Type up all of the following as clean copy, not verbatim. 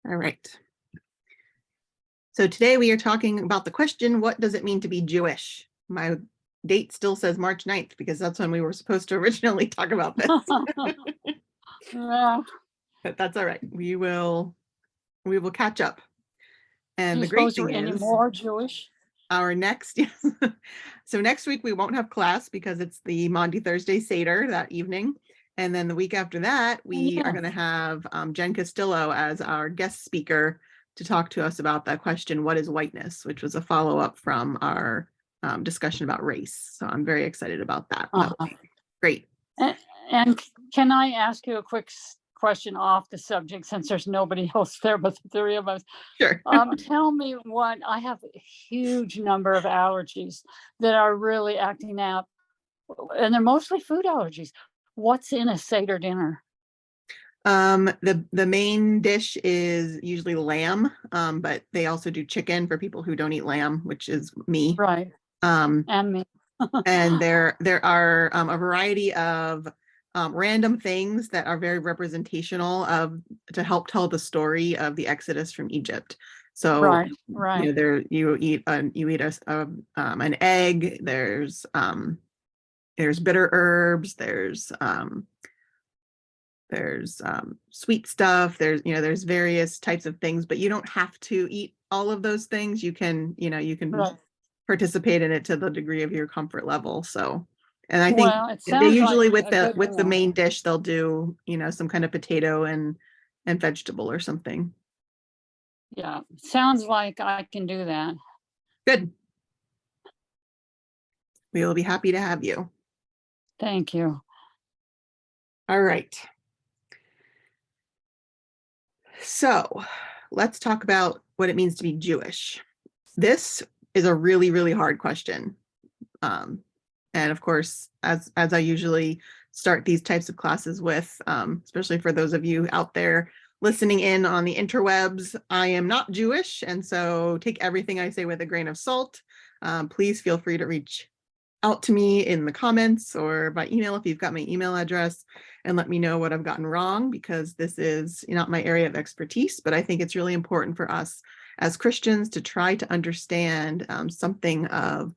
All right. So today we are talking about the question, what does it mean to be Jewish? My date still says March 9th because that's when we were supposed to originally talk about this. Yeah. But that's all right. We will catch up. Do And you the great suppose we're thing any is more Jewish? our next, yes. So next week we won't have class because it's the Maundy Thursday Seder that evening. And then the week after that, we are going to have Jen Castillo as our guest speaker to talk to us about that question, what is whiteness, which was a follow-up from our discussion about race. So I'm very excited about that. That will be great. And can I ask you a quick question off the subject, since there's nobody else there but the three of us? Sure. Tell me what, I have a huge number of allergies that are really acting out, and they're mostly food allergies. What's in a Seder dinner? The main dish is usually lamb, but they also do chicken for people who don't eat lamb, which is me. Right. And me. And there are a variety of random things that are very representational to help tell the story of the Exodus from Egypt. So right. you eat an egg. There's bitter herbs. There's sweet stuff. There's various types of things, but you don't have to eat all of those things. You can Right. participate in it to the degree of your comfort level. So, and I think they sounds usually like with the main dish, they'll do, some kind of potato and vegetable or something. Yeah, sounds like I can do that. Good. We will be happy to have you. Thank you. All right. So let's talk about what it means to be Jewish. This is a really, really hard question. And of course, as I usually start these types of classes with, especially for those of you out there listening in on the interwebs, I am not Jewish, and so take everything I say with a grain of salt. Please feel free to reach out to me in the comments or by email if you've got my email address, and let me know what I've gotten wrong, because this is not my area of expertise, but I think it's really important for us as Christians to try to understand something of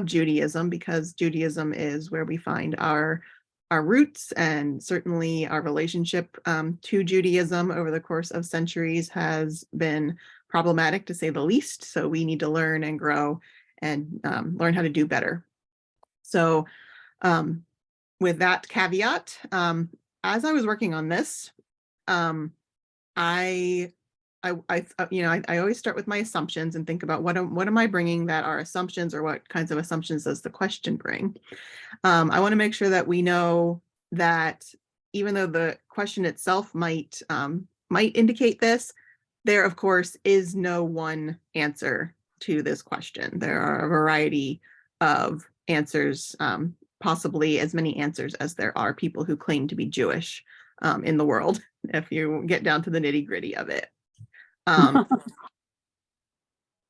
Judaism, because Judaism is where we find our roots, and certainly our relationship to Judaism over the course of centuries has been problematic, to say the least. So we need to learn and grow and learn how to do better. So with that caveat, as I was working on this, I always start with my assumptions and think about what am I bringing that are assumptions, or what kinds of assumptions does the question bring? I want to make sure that we know that even though the question itself might indicate this, there of course is no one answer to this question. There are a variety of answers, possibly as many answers as there are people who claim to be Jewish in the world, if you get down to the nitty-gritty of it.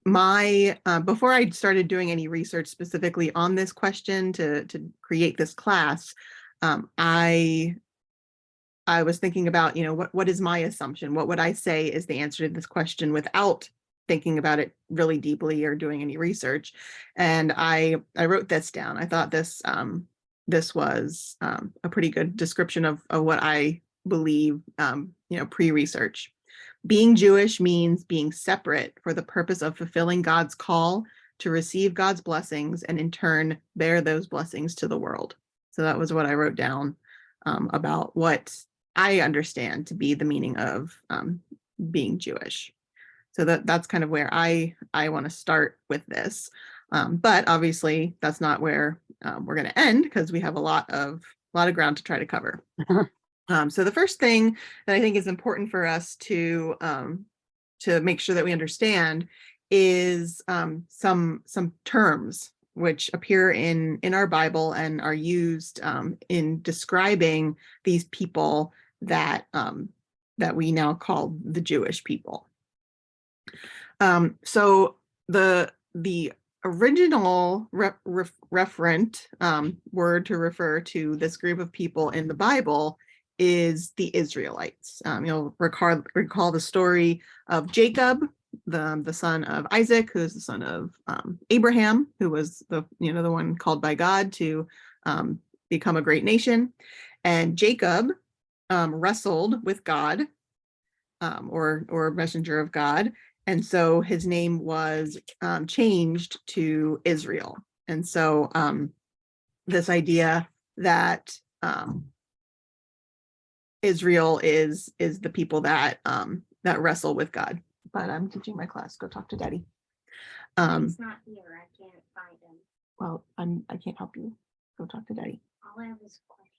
Before I started doing any research specifically on this question to create this class, I was thinking about, what is my assumption? What would I say is the answer to this question without thinking about it really deeply or doing any research? And I wrote this down. I thought this was a pretty good description of what I believe, pre-research. Being Jewish means being separate for the purpose of fulfilling God's call to receive God's blessings and in turn bear those blessings to the world. So that was what I wrote down about what I understand to be the meaning of being Jewish. So that's kind of where I want to start with this. But obviously that's not where we're going to end, because we have a lot of ground to try to cover. So the first thing that I think is important for us to make sure that we understand is some terms which appear in our Bible and are used in describing these people that we now call the Jewish people. So the original referent word to refer to this group of people in the Bible is the Israelites. You'll recall the story of Jacob, the son of Isaac, who is the son of Abraham, who was the one called by God to become a great nation. And Jacob wrestled with God, or messenger of God, and so his name was changed to Israel. And so this idea that Israel is the people that wrestle with God. But I'm teaching my class. Go talk to Daddy. He's not here. I can't find him. Well, I can't help you. Go talk to Daddy. All I have is a question.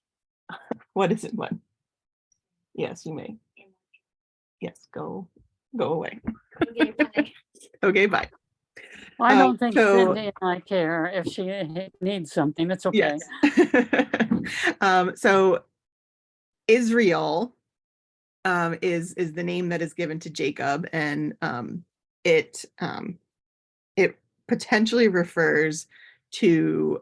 What is it? What? Yes, you may. Yes, go away. Okay, bye. Okay, bye. I don't think so- Cindy and I care if she needs something. It's okay. Yes. So Israel is the name that is given to Jacob, and it potentially refers to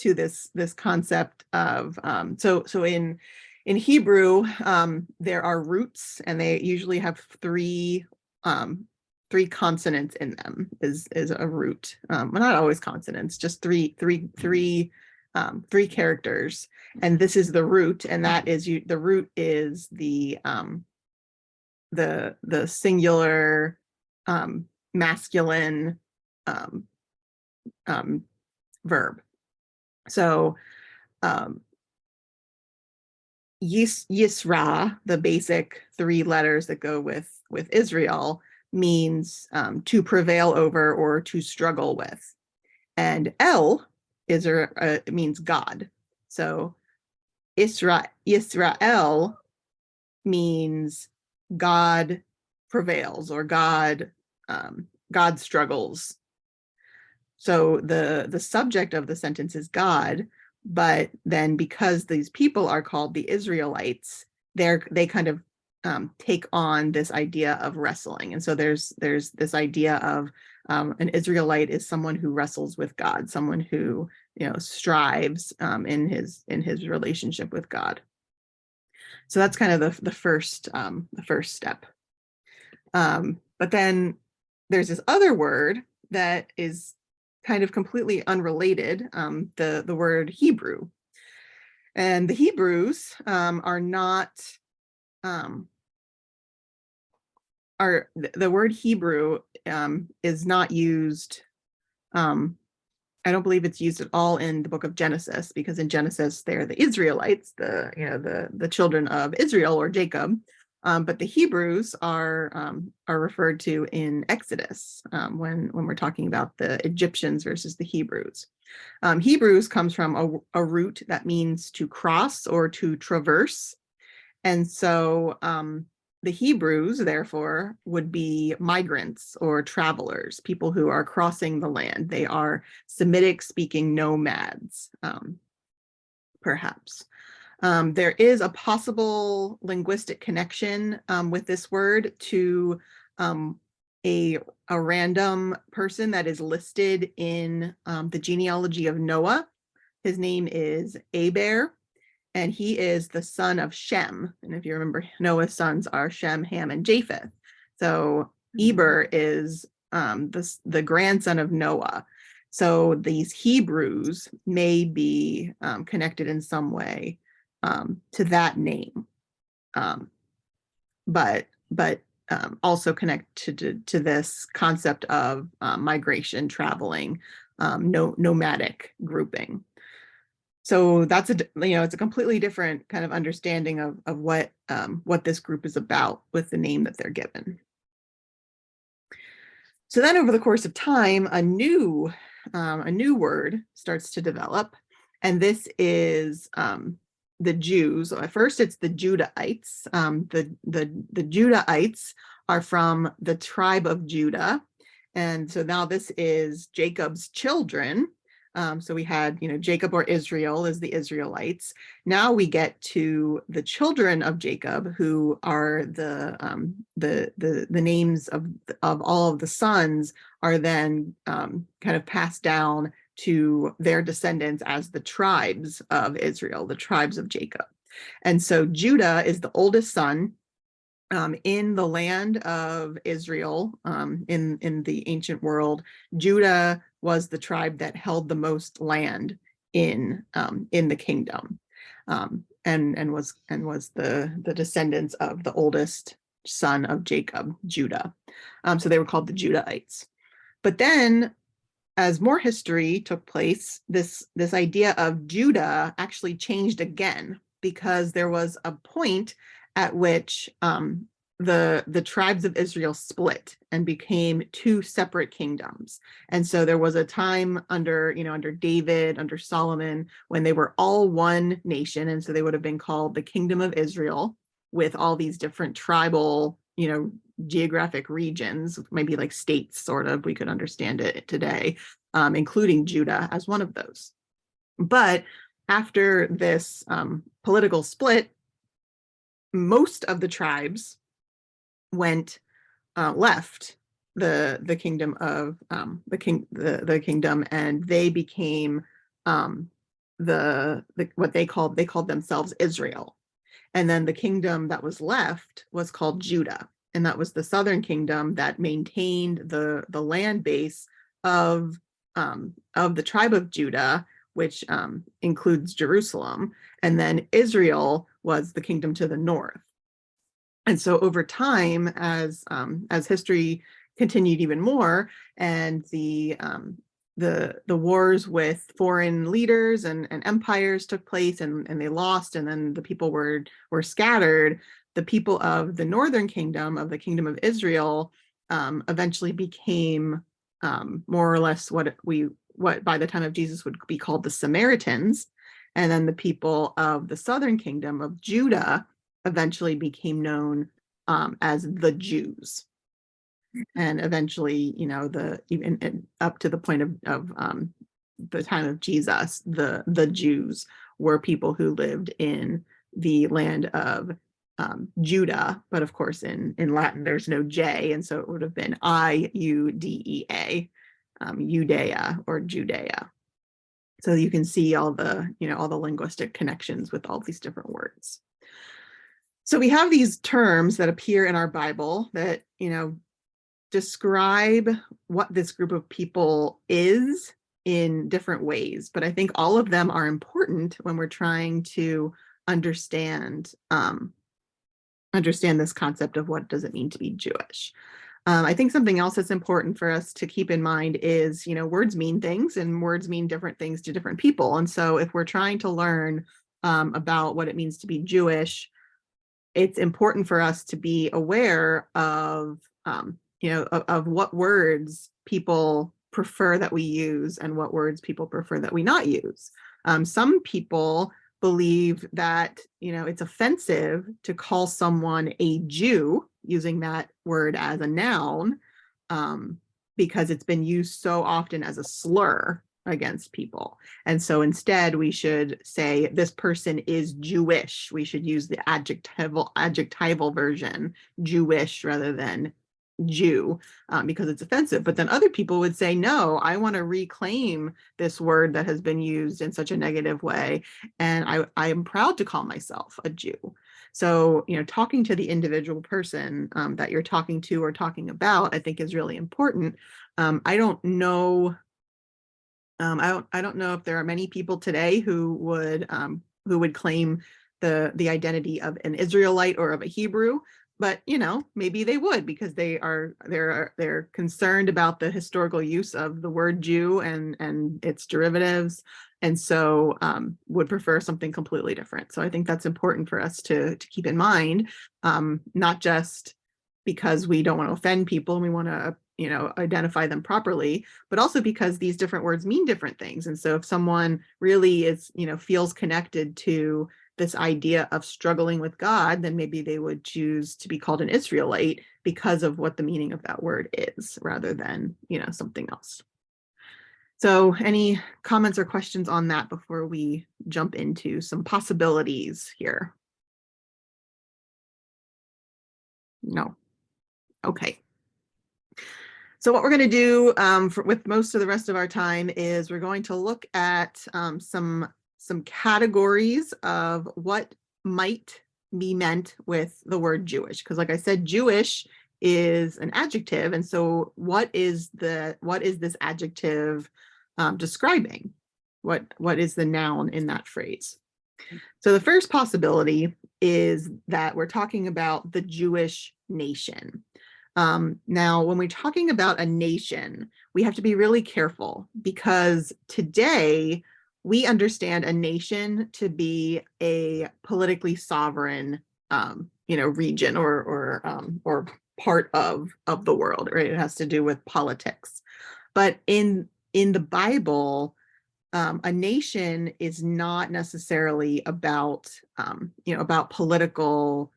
this concept of so in Hebrew there are roots, and they usually have three consonants in them. Is a root. Well, not always consonants, just three characters, and this is the root, and that is the root is the singular masculine verb. So Yisra, the basic three letters that go with Israel, means to prevail over or to struggle with, and El means God. So Israel means God prevails, or God struggles. So the subject of the sentence is God, but then because these people are called the Israelites, they kind of take on this idea of wrestling. And so there's this idea of an Israelite is someone who wrestles with God, someone who strives in his relationship with God. So that's kind of the first step. But then there's this other word that is kind of completely unrelated, the word Hebrew. And the Hebrews are not the word Hebrew is not used. I don't believe it's used at all in the book of Genesis, because in Genesis they're the Israelites, the children of Israel, or Jacob. But the Hebrews are referred to in Exodus when we're talking about the Egyptians versus the Hebrews. Hebrews comes from a root that means to cross or to traverse. And so the Hebrews, therefore, would be migrants or travelers, people who are crossing the land. They are Semitic-speaking nomads, perhaps. There is a possible linguistic connection with this word to a random person that is listed in the genealogy of Noah. His name is Aber, and he is the son of Shem. And if you remember, Noah's sons are Shem, Ham, and Japheth. So Eber is the grandson of Noah. So these Hebrews may be connected in some way to that name, but also connect to this concept of migration, traveling, nomadic grouping. So that's it's a completely different kind of understanding of what this group is about with the name that they're given. So then over the course of time, a new word starts to develop, and this is the Jews. So at first it's the Judahites. The Judahites are from the tribe of Judah, and so now this is Jacob's children. So we had, Jacob, or Israel, is the Israelites. Now we get to the children of Jacob, who are the names of all of the sons are then kind of passed down to their descendants as the tribes of Israel, the tribes of Jacob. And so Judah is the oldest son in the land of Israel, in the ancient world. Judah was the tribe that held the most land in the kingdom, and was the descendants of the oldest son of Jacob, Judah. So they were called the Judahites. But then, as more history took place, this idea of Judah actually changed again, because there was a point at which the tribes of Israel split and became two separate kingdoms. And so there was a time under David, under Solomon, when they were all one nation. And so they would have been called the Kingdom of Israel, with all these different tribal, geographic regions, maybe like states, sort of, we could understand it today, including Judah as one of those. But after this political split, most of the tribes left the kingdom of the kingdom, and they became what they called themselves Israel. And then the kingdom that was left was called Judah, and that was the southern kingdom that maintained the land base of the tribe of Judah, which includes Jerusalem. And then Israel was the kingdom to the north. And so over time, as history continued even more, and the wars with foreign leaders and empires took place, and they lost, and then the people were scattered, the people of the northern kingdom, of the kingdom of Israel, eventually became more or less what by the time of Jesus would be called the Samaritans. And then the people of the southern kingdom of Judah eventually became known as the Jews. And eventually, even up to the point of the time of Jesus, the Jews were people who lived in the land of Judah, but of course in Latin there's no J, and so it would have been Iudea, Judea or Judea. So you can see all the linguistic connections with all these different words. So we have these terms that appear in our Bible that describe what this group of people is in different ways, but I think all of them are important when we're trying to understand this concept of what does it mean to be Jewish. I think something else that's important for us to keep in mind is, words mean things, and words mean different things to different people. And so if we're trying to learn about what it means to be Jewish, it's important for us to be aware of what words people prefer that we use and what words people prefer that we not use. Some people believe that it's offensive to call someone a Jew, using that word as a noun, because it's been used so often as a slur against people. And so instead we should say this person is Jewish. We should use the adjectival version, Jewish, rather than Jew, because it's offensive. But then other people would say, no, I want to reclaim this word that has been used in such a negative way, and I am proud to call myself a Jew. So, talking to the individual person that you're talking to or talking about, I think is really important. I don't know if there are many people today who would claim the identity of an Israelite or of a Hebrew, but maybe they would, because they're concerned about the historical use of the word Jew and its derivatives, and so would prefer something completely different. So I think that's important for us to keep in mind, not just because we don't want to offend people and we want to identify them properly, but also because these different words mean different things. And so if someone really is feels connected to this idea of struggling with God, then maybe they would choose to be called an Israelite because of what the meaning of that word is, rather than something else. So any comments or questions on that before we jump into some possibilities here? No. Okay. So what we're going to do with most of the rest of our time is we're going to look at some categories of what might be meant with the word Jewish, because like I said, Jewish is an adjective, and so what is this adjective describing? What is the noun in that phrase? So the first possibility is that we're talking about the Jewish nation. Now, when we're talking about a nation, we have to be really careful, because today we understand a nation to be a politically sovereign, region or part of the world, right? It has to do with politics. But in the Bible, a nation is not necessarily about about political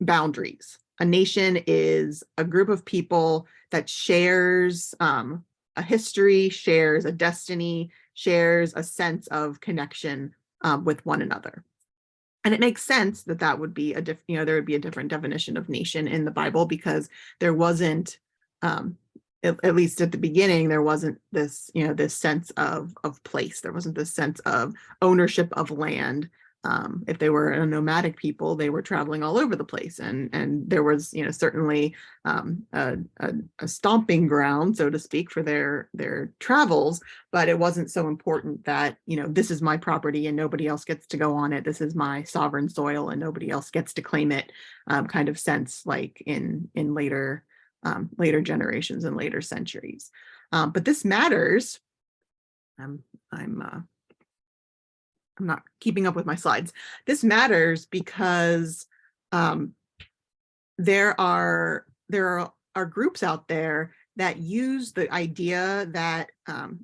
boundaries. A nation is a group of people that shares a history, shares a destiny, shares a sense of connection with one another. And it makes sense that that would be there would be a different definition of nation in the Bible, because there wasn't, at least at the beginning, there wasn't this, this sense of place. There wasn't this sense of ownership of land. If they were a nomadic people, they were traveling all over the place, and there was, certainly a stomping ground, so to speak, for their travels. But it wasn't so important that, this is my property and nobody else gets to go on it. This is my sovereign soil and nobody else gets to claim it, kind of sense, like in later generations and later centuries. But this matters. I'm not keeping up with my slides. This matters because there are groups out there that use the idea that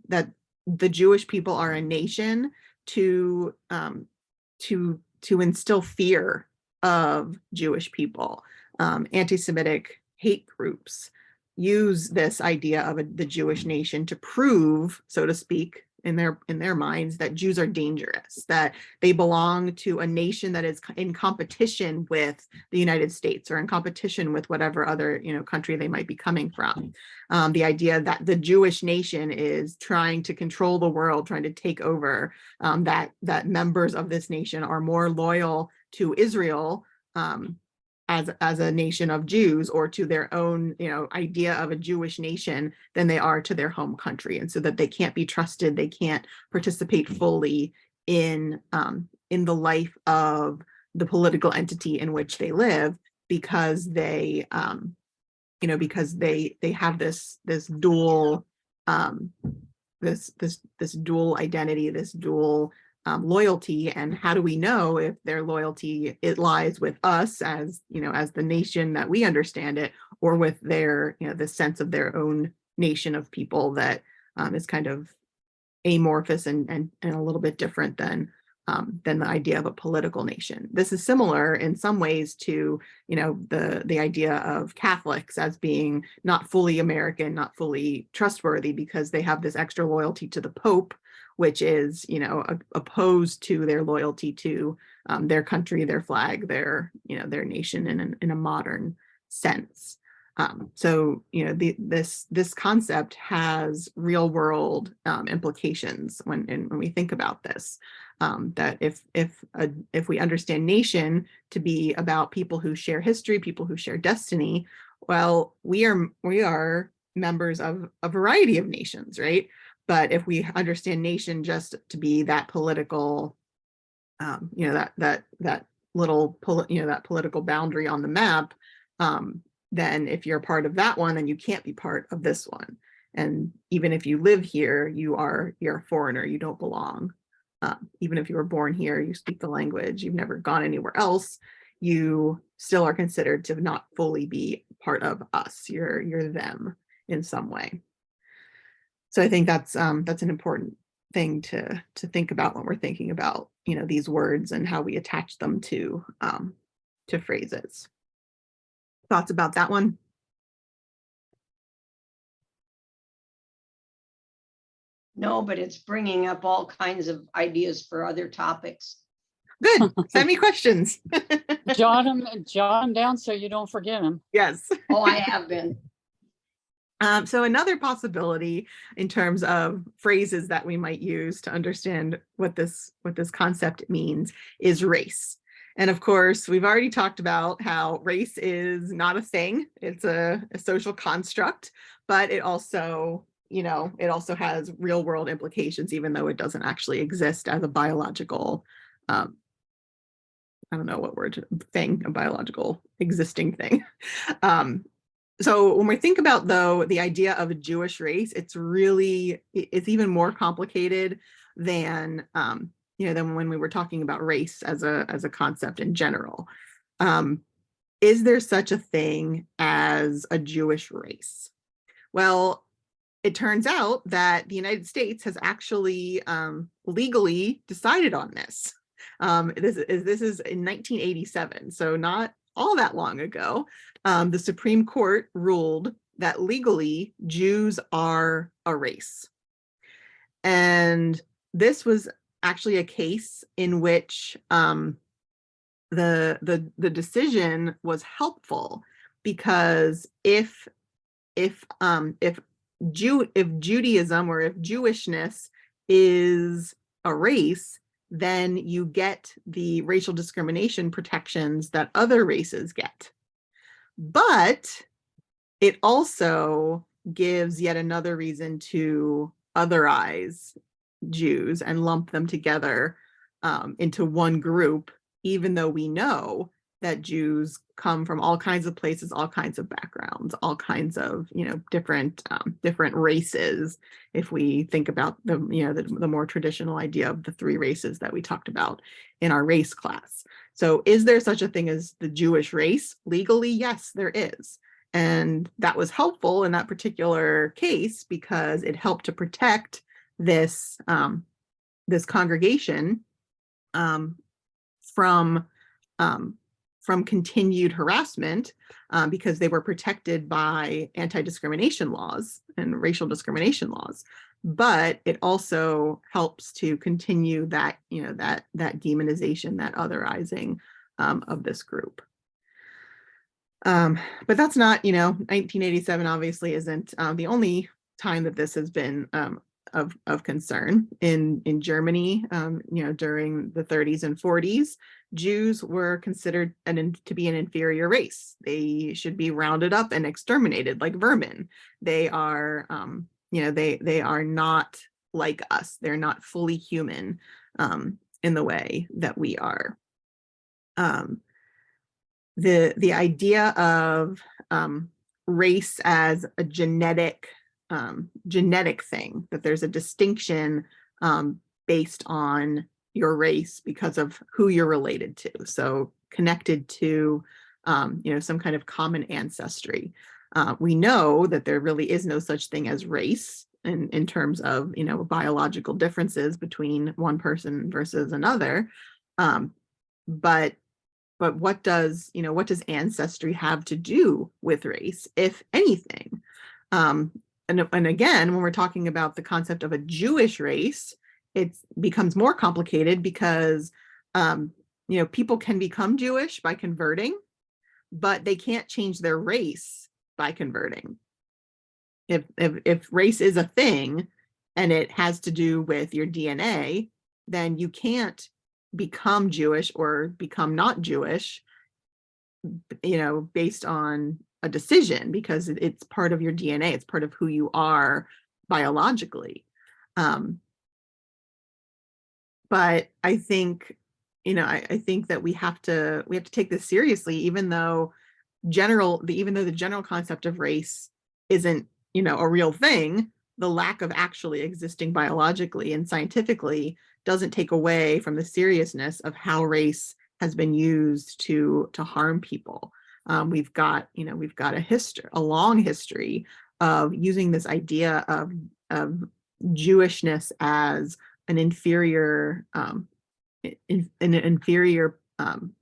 that the Jewish people are a nation to instill fear of Jewish people. Anti-Semitic hate groups use this idea of the Jewish nation to prove, so to speak, in their minds, that Jews are dangerous, that they belong to a nation that is in competition with the United States, or in competition with whatever other country they might be coming from. The idea that the Jewish nation is trying to control the world, trying to take over, that members of this nation are more loyal to Israel as a nation of Jews, or to their own, idea of a Jewish nation, than they are to their home country, and so that they can't be trusted, they can't participate fully in the life of the political entity in which they live, because they have this dual this dual identity, this dual loyalty. And how do we know if their loyalty, it lies with us as as the nation that we understand it, or with their the sense of their own nation of people that is kind of amorphous and a little bit different than the idea of a political nation. This is similar in some ways to the idea of Catholics as being not fully American, not fully trustworthy, because they have this extra loyalty to the Pope, which is opposed to their loyalty to their country, their flag, their nation in a modern sense. So this concept has real world implications when we think about this. That if we understand nation to be about people who share history, people who share destiny, well, we are members of a variety of nations, right? But if we understand nation just to be that political, that political boundary on the map, then if you're part of that one, then you can't be part of this one. And even if you live here, you're a foreigner, you don't belong. Even if you were born here, you speak the language, you've never gone anywhere else, you still are considered to not fully be part of us. You're them in some way. So I think that's an important thing to think about when we're thinking about these words and how we attach them to phrases. Thoughts about that one? No, but it's bringing up all kinds of ideas for other topics. Good. Send me questions. Jot them down so you don't forget them. Yes. Oh, I have been. So another possibility in terms of phrases that we might use to understand what this concept means is race. And of course, we've already talked about how race is not a thing. It's a social construct, but it also, it also has real world implications, even though it doesn't actually exist as a biological, I don't know what word, thing, a biological existing thing. So when we think about, though, the idea of a Jewish race, it's even more complicated than, than when we were talking about race as a concept in general. Is there such a thing as a Jewish race? Well, it turns out that the United States has actually legally decided on this. This is in 1987, so not all that long ago. The Supreme Court ruled that legally Jews are a race. And this was actually a case in which the decision was helpful, because if Judaism, or if Jewishness is a race, then you get the racial discrimination protections that other races get. But it also gives yet another reason to otherize Jews and lump them together into one group, even though we know that Jews come from all kinds of places, all kinds of backgrounds, all kinds of, different races. If we think about the more traditional idea of the three races that we talked about in our race class. So is there such a thing as the Jewish race? Legally, yes, there is. And that was helpful in that particular case because it helped to protect this congregation from continued harassment, because they were protected by anti-discrimination laws and racial discrimination laws. But it also helps to continue that demonization, that otherizing of this group. But that's not, 1987 obviously isn't the only time that this has been of concern. In Germany, during the 30s and 40s, Jews were considered to be an inferior race. They should be rounded up and exterminated like vermin. They are, they are not like us. They're not fully human in the way that we are. The idea of race as a genetic thing, that there's a distinction based on your race because of who you're related to, so connected to some kind of common ancestry. We know that there really is no such thing as race in terms of biological differences between one person versus another, but what does ancestry have to do with race, if anything? And again, when we're talking about the concept of a Jewish race, it becomes more complicated because people can become Jewish by converting, but they can't change their race by converting. If race is a thing and it has to do with your DNA, then you can't become Jewish or become not Jewish, based on a decision, because it's part of your DNA. It's part of who you are biologically. But I think, I think that we have to take this seriously, even though the general concept of race isn't, a real thing. The lack of actually existing biologically and scientifically doesn't take away from the seriousness of how race has been used to harm people. We've got a long history of using this idea of Jewishness as an inferior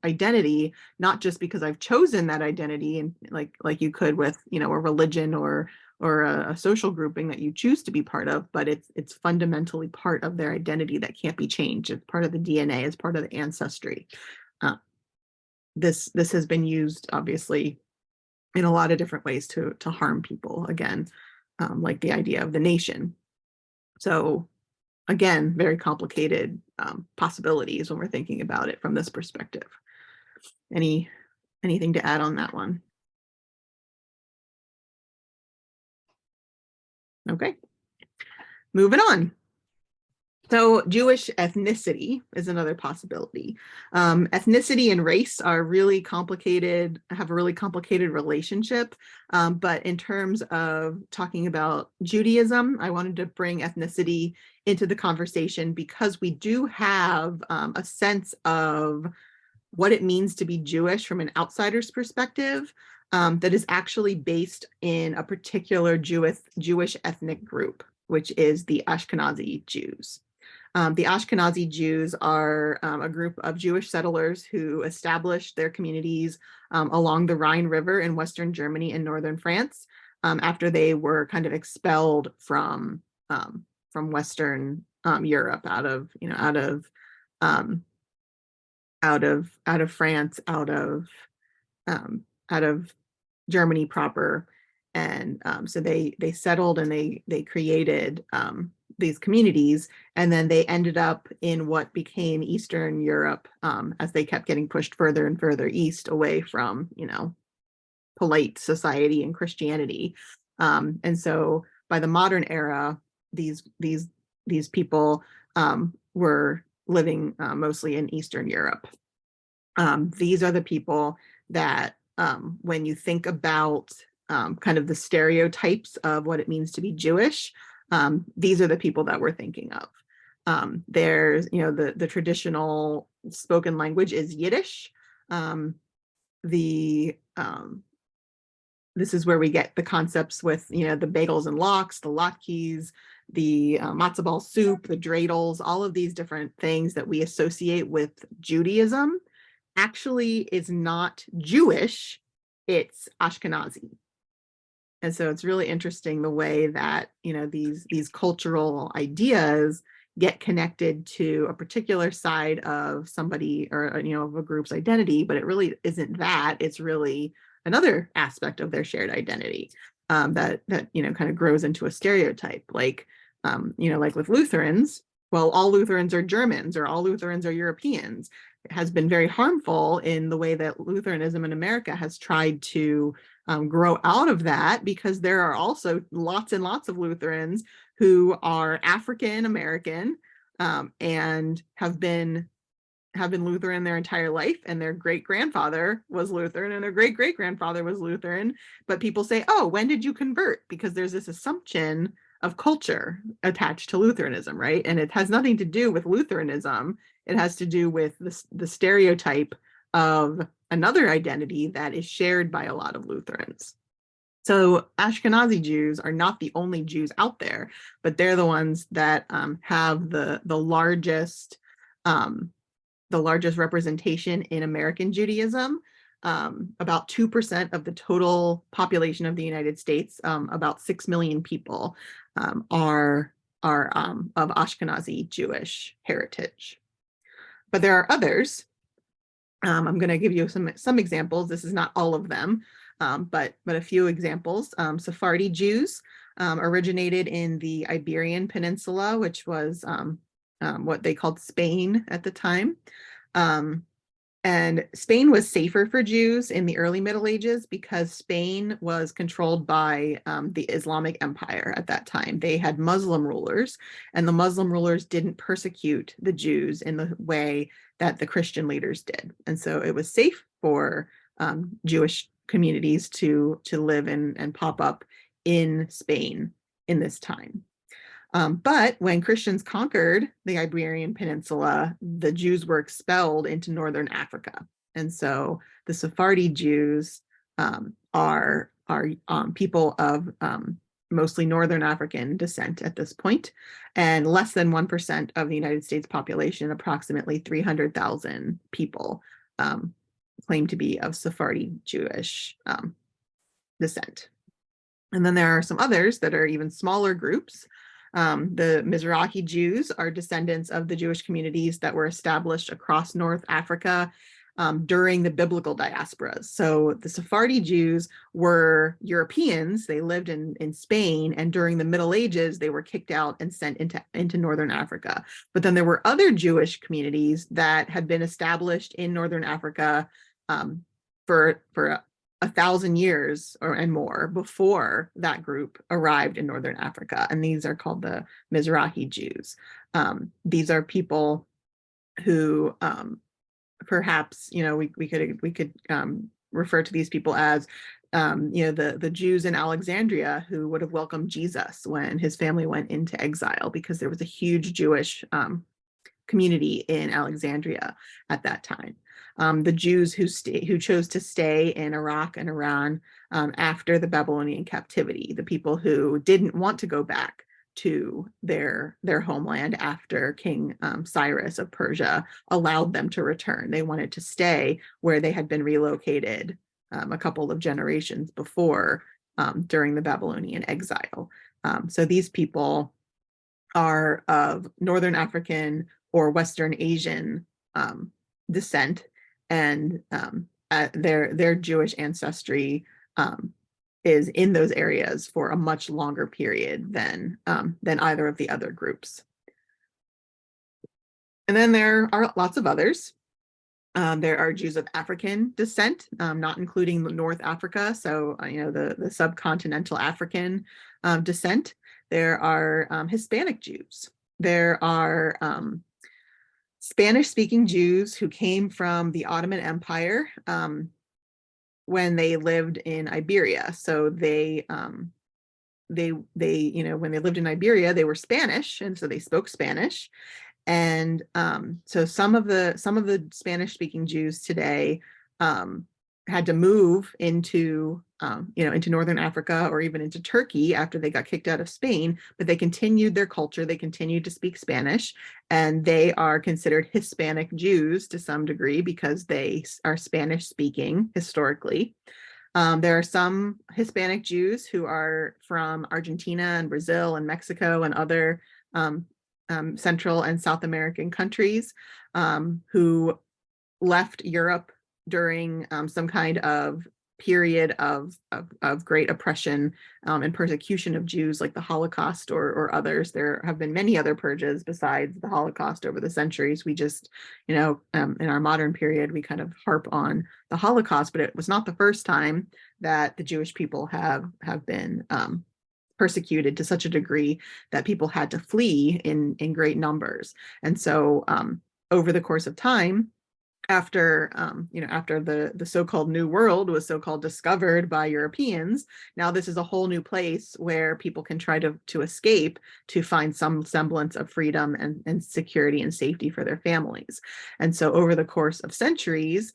identity, not just because I've chosen that identity, and like you could with a religion or a social grouping that you choose to be part of, but it's fundamentally part of their identity that can't be changed. It's part of the DNA, it's part of the ancestry. This has been used obviously in a lot of different ways to harm people, again, like the idea of the nation. So again, very complicated possibilities when we're thinking about it from this perspective. Anything to add on that one? Okay, moving on. So Jewish ethnicity is another possibility. Ethnicity and race are really complicated, have a really complicated relationship. But in terms of talking about Judaism, I wanted to bring ethnicity into the conversation because we do have a sense of what it means to be Jewish from an outsider's perspective that is actually based in a particular Jewish ethnic group, which is the Ashkenazi Jews. The Ashkenazi Jews are a group of Jewish settlers who established their communities along the Rhine River in Western Germany and Northern France after they were kind of expelled from Western Europe, out of France, out of Germany proper, and so they settled and they created these communities, and then they ended up in what became Eastern Europe as they kept getting pushed further and further east away from, polite society and Christianity. And so by the modern era, these people were living mostly in Eastern Europe. These are the people that when you think about kind of the stereotypes of what it means to be Jewish, these are the people that we're thinking of. There's, the traditional spoken language is Yiddish. This is where we get the concepts with, the bagels and lox, the latkes, the matzo ball soup, the dreidels, all of these different things that we associate with Judaism actually is not Jewish, it's Ashkenazi. And so it's really interesting the way that, these cultural ideas get connected to a particular side of somebody or, of a group's identity, but it really isn't that. It's really another aspect of their shared identity that kind of grows into a stereotype. Like, like with Lutherans, well, all Lutherans are Germans or all Lutherans are Europeans. It has been very harmful in the way that Lutheranism in America has tried to grow out of that, because there are also lots and lots of Lutherans who are African American and have been Lutheran their entire life, and their great-grandfather was Lutheran and their great-great-grandfather was Lutheran. But people say, oh, when did you convert? Because there's this assumption of culture attached to Lutheranism, right? And it has nothing to do with Lutheranism. It has to do with the stereotype of another identity that is shared by a lot of Lutherans. So Ashkenazi Jews are not the only Jews out there, but they're the ones that have the largest representation in American Judaism. About 2% of the total population of the United States, about 6 million people, are of Ashkenazi Jewish heritage. But there are others. I'm going to give you some examples. This is not all of them, but a few examples. Sephardi Jews originated in the Iberian Peninsula, which was what they called Spain at the time. And Spain was safer for Jews in the early Middle Ages because Spain was controlled by the Islamic Empire at that time. They had Muslim rulers, and the Muslim rulers didn't persecute the Jews in the way that the Christian leaders did. And so it was safe for Jewish communities to live and pop up in Spain in this time. But when Christians conquered the Iberian Peninsula, the Jews were expelled into northern Africa. And so the Sephardi Jews are people of mostly northern African descent at this point, and less than 1% of the United States population, approximately 300,000 people, claim to be of Sephardi Jewish descent. And then there are some others that are even smaller groups. The Mizrahi Jews are descendants of the Jewish communities that were established across North Africa during the biblical diasporas. So the Sephardi Jews were Europeans. They lived in Spain, and during the Middle Ages, they were kicked out and sent into Northern Africa. But then there were other Jewish communities that had been established in Northern Africa for 1,000 years and more before that group arrived in Northern Africa. And these are called the Mizrahi Jews. These are people who perhaps, we could refer to these people as, the Jews in Alexandria who would have welcomed Jesus when his family went into exile, because there was a huge Jewish community in Alexandria at that time. The Jews who chose to stay in Iraq and Iran after the Babylonian captivity, the people who didn't want to go back to their homeland after King Cyrus of Persia allowed them to return. They wanted to stay where they had been relocated a couple of generations before during the Babylonian exile. So these people are of Northern African or Western Asian descent, and their Jewish ancestry is in those areas for a much longer period than either of the other groups. And then there are lots of others. There are Jews of African descent, not including North Africa, so the subcontinental African descent. There are Hispanic Jews. There are Spanish-speaking Jews who came from the Ottoman Empire when they lived in Iberia. So they when they lived in Iberia, they were Spanish, and so they spoke Spanish. And so some of the Spanish-speaking Jews today had to move into Northern Africa or even into Turkey after they got kicked out of Spain, but they continued their culture. They continued to speak Spanish, and they are considered Hispanic Jews to some degree because they are Spanish-speaking historically. There are some Hispanic Jews who are from Argentina and Brazil and Mexico and other Central and South American countries who left Europe during some kind of period of great oppression and persecution of Jews, like the Holocaust or others. There have been many other purges besides the Holocaust over the centuries. We just, in our modern period, we kind of harp on the Holocaust, but it was not the first time that the Jewish people have been persecuted to such a degree that people had to flee in great numbers. And so over the course of time, after the so-called New World was so-called discovered by Europeans, now this is a whole new place where people can try to escape to find some semblance of freedom and security and safety for their families. And so over the course of centuries,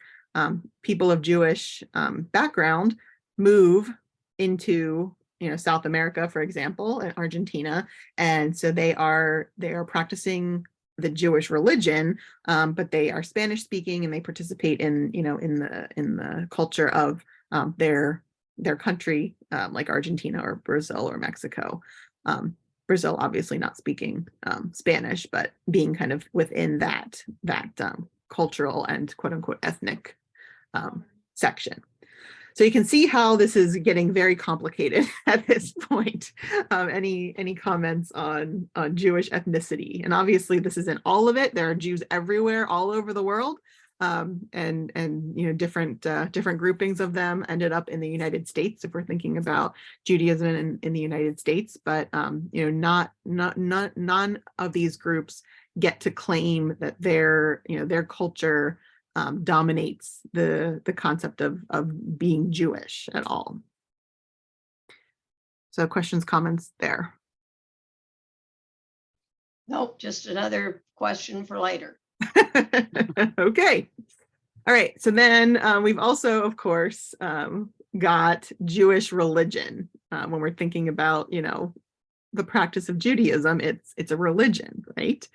people of Jewish background move into South America, for example, and Argentina, and so they are practicing the Jewish religion, but they are Spanish speaking, and they participate in the culture of their country, like Argentina or Brazil or Mexico. Brazil obviously not speaking Spanish, but being kind of within that cultural and quote unquote ethnic section. So you can see how this is getting very complicated at this point. Any comments on Jewish ethnicity? And obviously this isn't all of it. There are Jews everywhere, all over the world, and different groupings of them ended up in the United States if we're thinking about Judaism in the United States. But none of these groups get to claim that their culture dominates the concept of being Jewish at all. So questions, comments there? Nope, just another question for later. Okay. All right. So then we've also, of course, got Jewish religion. When we're thinking about, the practice of Judaism, it's a religion, right?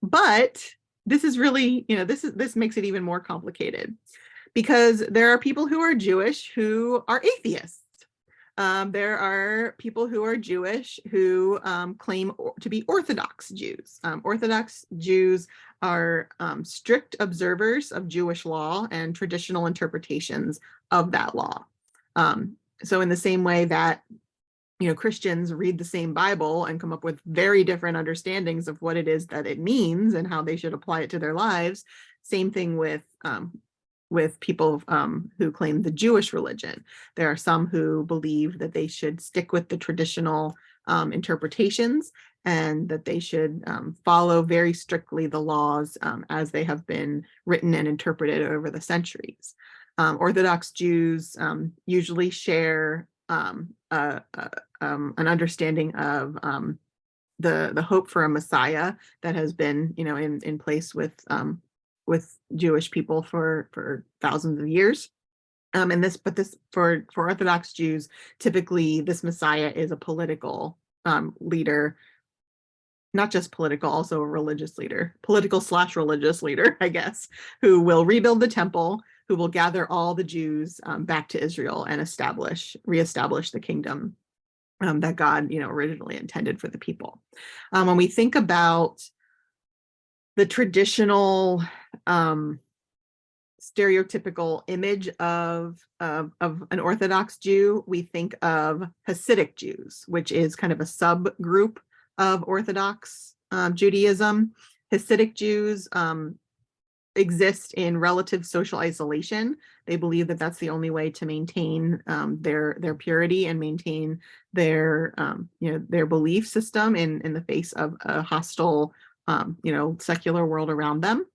But this is really, this makes it even more complicated, because there are people who are Jewish who are atheists. There are people who are Jewish who claim to be Orthodox Jews. Orthodox Jews are strict observers of Jewish law and traditional interpretations of that law. So in the same way that Christians read the same Bible and come up with very different understandings of what it is that it means and how they should apply it to their lives, same thing with people who claim the Jewish religion. There are some who believe that they should stick with the traditional interpretations and that they should follow very strictly the laws as they have been written and interpreted over the centuries. Orthodox Jews usually share an understanding of the hope for a Messiah that has been, in place with Jewish people for thousands of years. But for Orthodox Jews, typically this Messiah is a political leader, not just political, also a religious leader, political/religious leader, I guess, who will rebuild the temple, who will gather all the Jews back to Israel and reestablish the kingdom that God, originally intended for the people. When we think about the traditional stereotypical image of an Orthodox Jew, we think of Hasidic Jews, which is kind of a subgroup of Orthodox Judaism. Hasidic Jews exist in relative social isolation. They believe that that's the only way to maintain their purity and maintain their belief system in the face of a hostile secular world around them.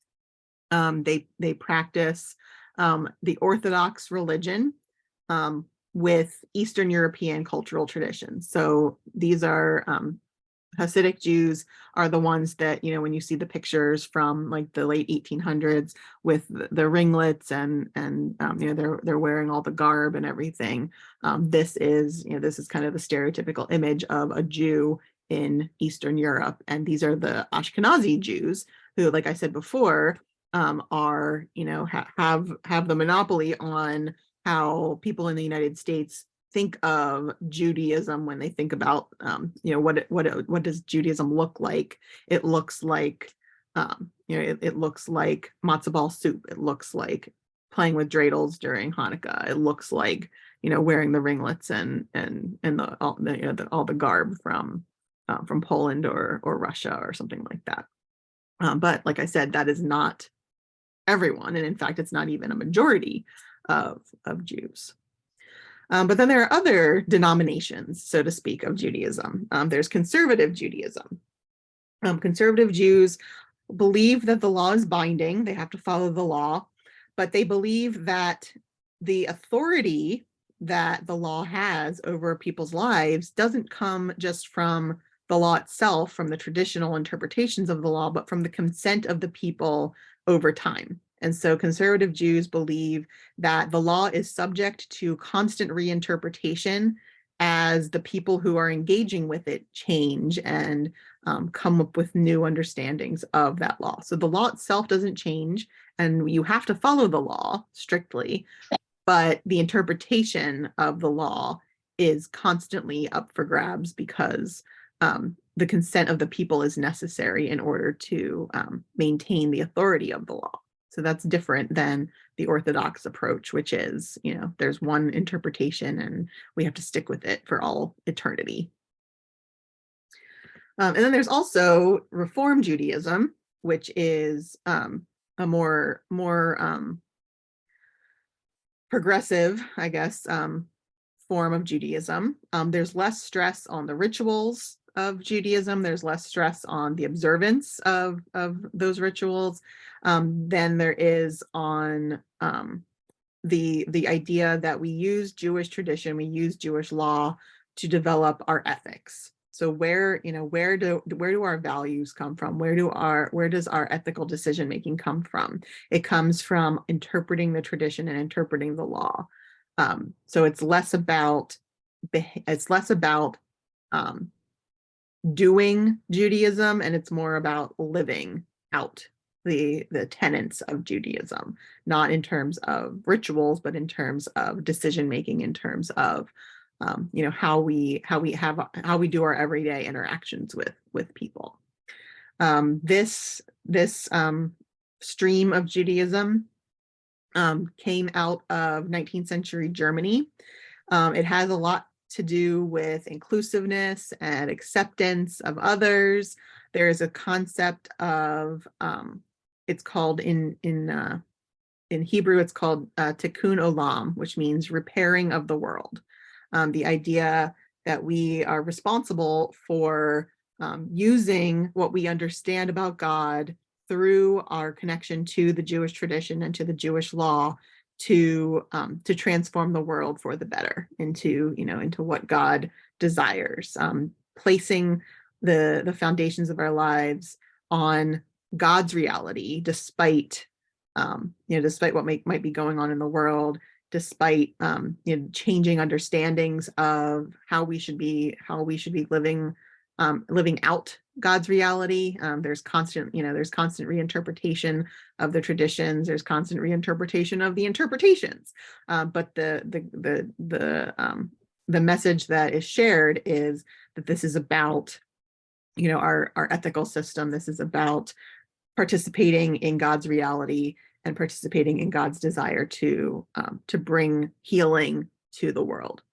They practice the Orthodox religion with Eastern European cultural traditions. So these are Hasidic Jews are the ones that, when you see the pictures from like the late 1800s with the ringlets and they're wearing all the garb and everything. This is kind of the stereotypical image of a Jew in Eastern Europe. And these are the Ashkenazi Jews who, like I said before, are, have the monopoly on how people in the United States think of Judaism when they think about, what does Judaism look like? It looks like, it looks like matzo ball soup. It looks like playing with dreidels during Hanukkah. It looks like, wearing the ringlets and all the garb from Poland or Russia or something like that. But like I said, that is not everyone, and in fact, it's not even a majority of Jews. But then there are other denominations, so to speak, of Judaism. There's conservative Judaism. Conservative Jews believe that the law is binding. They have to follow the law, but they believe that the authority that the law has over people's lives doesn't come just from the law itself, from the traditional interpretations of the law, but from the consent of the people over time. And so conservative Jews believe that the law is subject to constant reinterpretation as the people who are engaging with it change and come up with new understandings of that law. So the law itself doesn't change, and you have to follow the law strictly, but the interpretation of the law is constantly up for grabs because the consent of the people is necessary in order to maintain the authority of the law. So that's different than the Orthodox approach, which is, there's one interpretation and we have to stick with it for all eternity. And then there's also Reform Judaism, which is a more progressive, I guess, form of Judaism. There's less stress on the rituals of Judaism. There's less stress on the observance of those rituals than there is on the idea that we use Jewish tradition, we use Jewish law to develop our ethics. So where do our values come from? Where does our ethical decision making come from? It comes from interpreting the tradition and interpreting the law. So it's less about doing Judaism, and it's more about living out the tenets of Judaism, not in terms of rituals, but in terms of decision making, in terms of you know, how we do our everyday interactions with people. This stream of Judaism came out of 19th century Germany. It has a lot to do with inclusiveness and acceptance of others. There is a concept of it's called in Hebrew, it's called tikkun olam, which means repairing of the world. The idea that we are responsible for using what we understand about God through our connection to the Jewish tradition and to the Jewish law to transform the world for the better into, you know, into what God desires, placing the foundations of our lives on God's reality, despite despite what might be going on in the world, despite changing understandings of how we should be living out God's reality. There's constant reinterpretation of the traditions. There's constant reinterpretation of the interpretations. But the message that is shared is that this is about, you know, our ethical system. This is about participating in God's reality and participating in God's desire to bring healing to the world.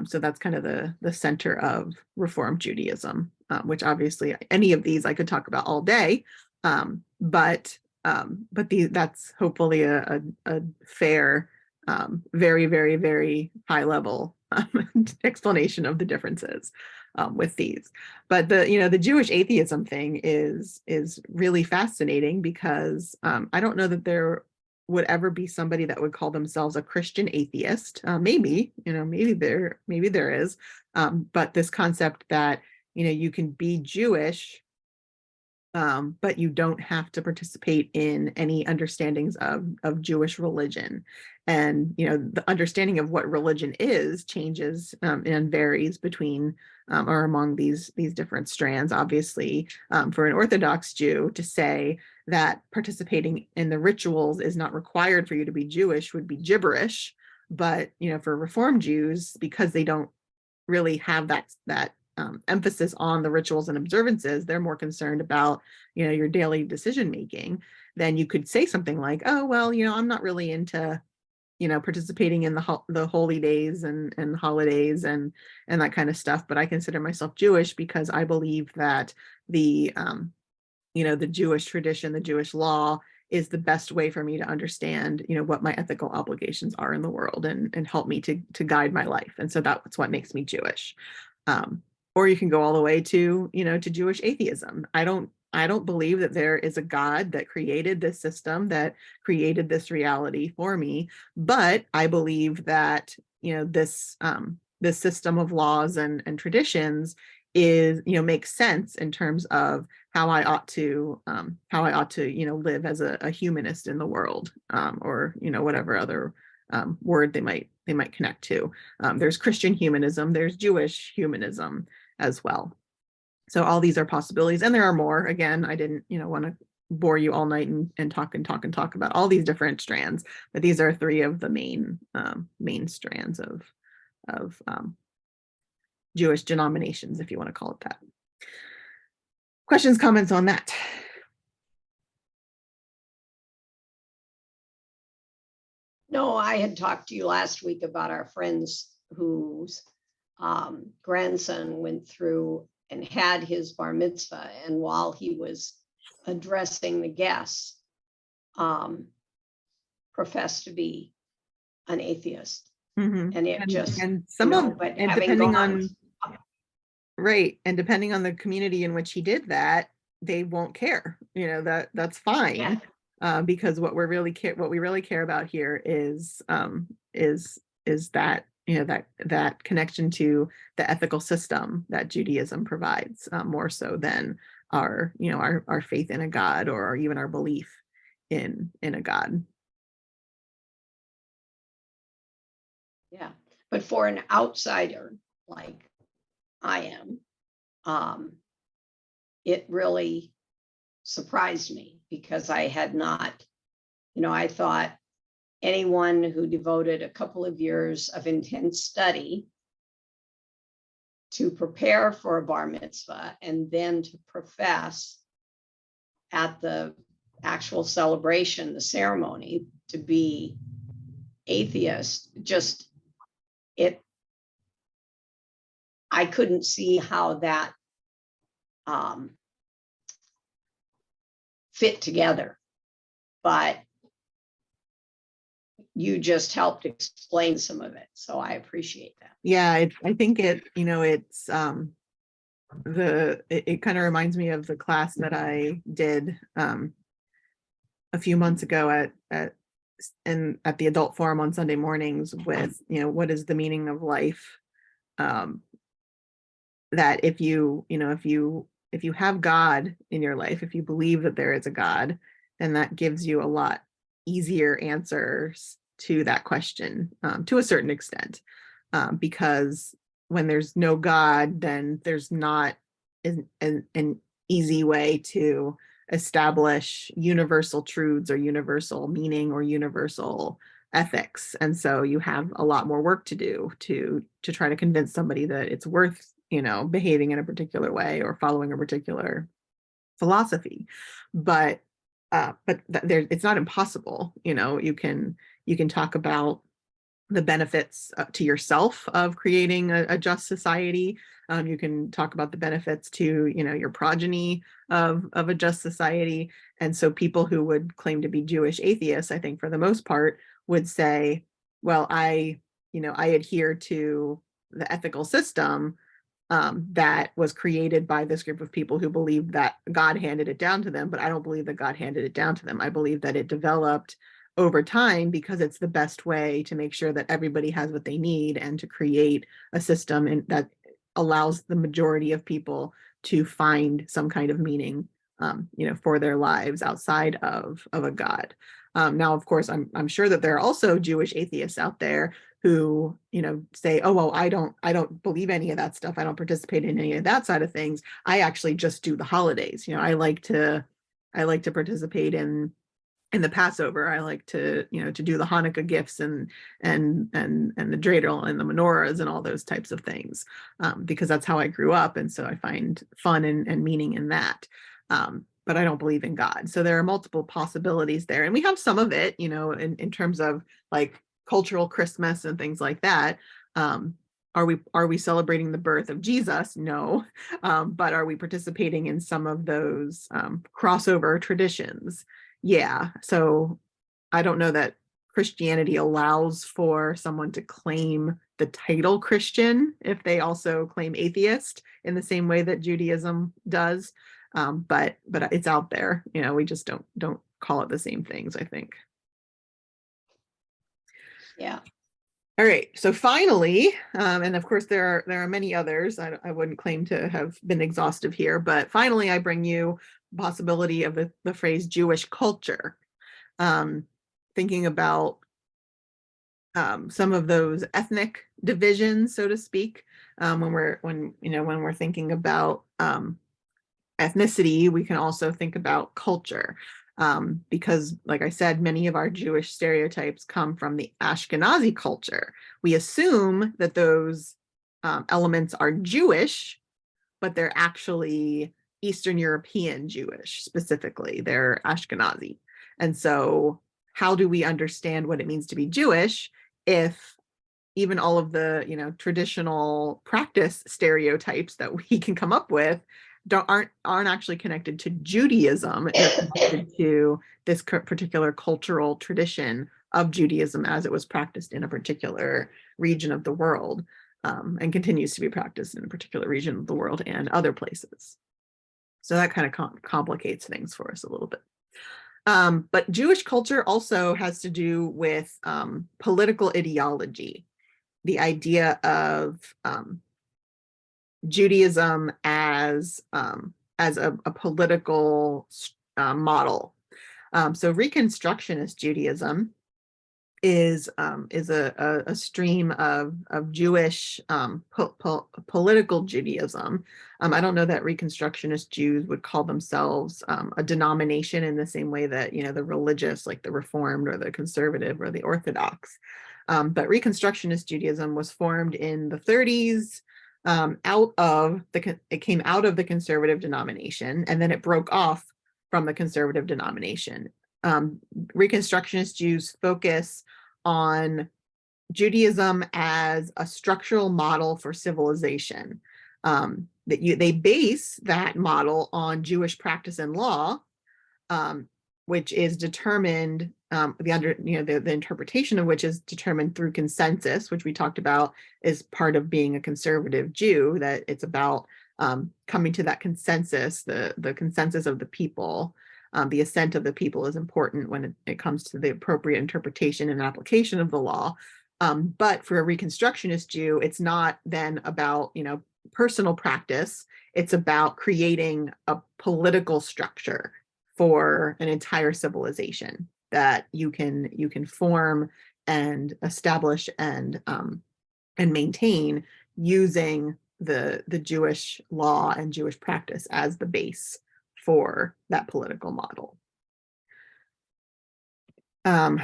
So that's kind of the center of Reform Judaism, which obviously any of these I could talk about all day, but that's hopefully a fair, very, very, very high level explanation of the differences with these. But the Jewish atheism thing is really fascinating because I don't know that there would ever be somebody that would call themselves a Christian atheist. Maybe there is, but this concept that, you know, you can be Jewish, but you don't have to participate in any understandings of Jewish religion. And, you know, the understanding of what religion is changes and varies between or among these different strands. Obviously, for an Orthodox Jew to say that participating in the rituals is not required for you to be Jewish would be gibberish. But, you know, for Reform Jews, because they don't really have that emphasis on the rituals and observances, they're more concerned about, you know, your daily decision making. Then you could say something like, oh, well, you know, I'm not really into, you know, participating in the holy days and holidays and that kind of stuff, but I consider myself Jewish because I believe that the Jewish tradition, the Jewish law is the best way for me to understand, you know, what my ethical obligations are in the world and help me to guide my life. And so that's what makes me Jewish. Or you can go all the way to, you know, to Jewish atheism. I don't believe that there is a God that created this system, that created this reality for me, but I believe that, you know, this system of laws and traditions is, you know, makes sense in terms of how I ought to, you know, live as a humanist in the world, or, you know, whatever other word they might connect to. There's Christian humanism, there's Jewish humanism as well. So all these are possibilities, and there are more. Again, I didn't, you know, want to bore you all night and talk about all these different strands, but these are three of the main strands of Jewish denominations, if you want to call it that. Questions, comments on that? No, I had talked to you last week about our friends whose grandson went through and had his bar mitzvah, and while he was addressing the guests, professed to be an atheist. Mm-hmm. And it just, and some you know, of, but and having depending gone, on right, and depending on the community in which he did that, they won't care. You know, that's fine. yeah, Because what we really care about here is that, you know, that connection to the ethical system that Judaism provides, more so than our, you know, our faith in a God or even our belief in a God. yeah. But for an outsider like I am, it really surprised me because I had not, you know, I thought anyone who devoted a couple of years of intense study to prepare for a bar mitzvah and then to profess at the actual celebration, the ceremony, to be atheist, just I couldn't see how that fit together, but you just helped explain some of it, so I appreciate that. Yeah, I think it, it's it kind of reminds me of the class that I did a few months ago at the adult forum on Sunday mornings with, what is the meaning of life? That if you have God in your life, if you believe that there is a God, then that gives you a lot easier answers to that question, to a certain extent, because when there's no God, then there's not an easy way to establish universal truths or universal meaning or universal ethics. And so you have a lot more work to do to try to convince somebody that it's worth, behaving in a particular way or following a particular philosophy. But it's not impossible. You can talk about the benefits to yourself of creating a just society. You can talk about the benefits to, your progeny of a just society. And so people who would claim to be Jewish atheists, I think for the most part, would say, well, I adhere to the ethical system that was created by this group of people who believed that God handed it down to them, but I don't believe that God handed it down to them. I believe that it developed over time because it's the best way to make sure that everybody has what they need and to create a system that allows the majority of people to find some kind of meaning, for their lives outside of a God. Now, of course, I'm sure that there are also Jewish atheists out there who, say, oh, well, I don't believe any of that stuff. I don't participate in any of that side of things. I actually just do the holidays. I like to participate in the Passover. I like to, to do the Hanukkah gifts and the dreidel and the menorahs and all those types of things, because that's how I grew up. And so I find fun and meaning in that. But I don't believe in God. So there are multiple possibilities there. And we have some of it, in terms of like cultural Christmas and things like that. Are we celebrating the birth of Jesus? No. But are we participating in some of those crossover traditions? Yeah. So I don't know that Christianity allows for someone to claim the title Christian if they also claim atheist in the same way that Judaism does. But it's out there. We just don't call it the same things, I think. Yeah. All right. So finally, and of course there are many others. I wouldn't claim to have been exhaustive here, but finally I bring you the possibility of the phrase Jewish culture. Thinking about some of those ethnic divisions, so to speak, when we're thinking about ethnicity, we can also think about culture. Because, like I said, many of our Jewish stereotypes come from the Ashkenazi culture. We assume that those elements are Jewish, but they're actually Eastern European Jewish, specifically. They're Ashkenazi. And so how do we understand what it means to be Jewish if even all of the, traditional practice stereotypes that we can come up with aren't actually connected to Judaism, they're connected to this particular cultural tradition of Judaism as it was practiced in a particular region of the world, and continues to be practiced in a particular region of the world and other places. So that kind of complicates things for us a little bit. But Jewish culture also has to do with political ideology, the idea of Judaism as a political model. So Reconstructionist Judaism is a stream of Jewish political Judaism. I don't know that Reconstructionist Jews would call themselves a denomination in the same way that the religious, like the Reformed or the Conservative or the Orthodox. But Reconstructionist Judaism was formed in the 30s it came out of the conservative denomination, and then it broke off from the conservative denomination. Reconstructionist Jews focus on Judaism as a structural model for civilization. They base that model on Jewish practice and law, which is determined, the interpretation of which is determined through consensus, which we talked about is part of being a conservative Jew, that it's about coming to that consensus, the consensus of the people. The assent of the people is important when it comes to the appropriate interpretation and application of the law. But for a Reconstructionist Jew, it's not then about, personal practice. It's about creating a political structure for an entire civilization that you can form and establish and maintain using the Jewish law and Jewish practice as the base for that political model. Then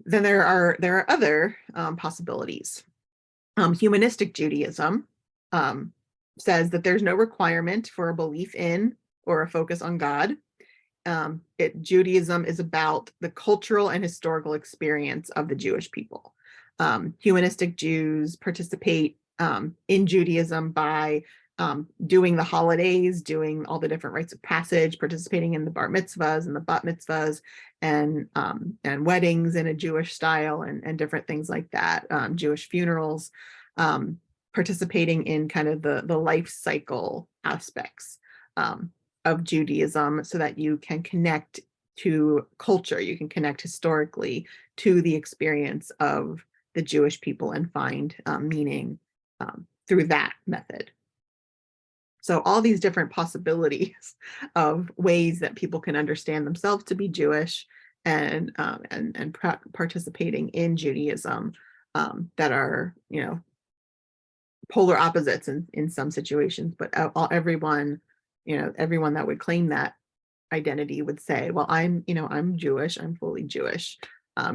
there are other possibilities. Humanistic Judaism says that there's no requirement for a belief in or a focus on God. Judaism is about the cultural and historical experience of the Jewish people. Humanistic Jews participate in Judaism by doing the holidays, doing all the different rites of passage, participating in the bar mitzvahs and the bat mitzvahs, and weddings in a Jewish style, and different things like that. Jewish funerals, participating in kind of the life cycle aspects of Judaism, so that you can connect to culture, you can connect historically to the experience of the Jewish people and find meaning through that method. So all these different possibilities of ways that people can understand themselves to be Jewish and participating in Judaism that are, polar opposites in some situations, but everyone that would claim that identity would say, well, I'm Jewish, I'm fully Jewish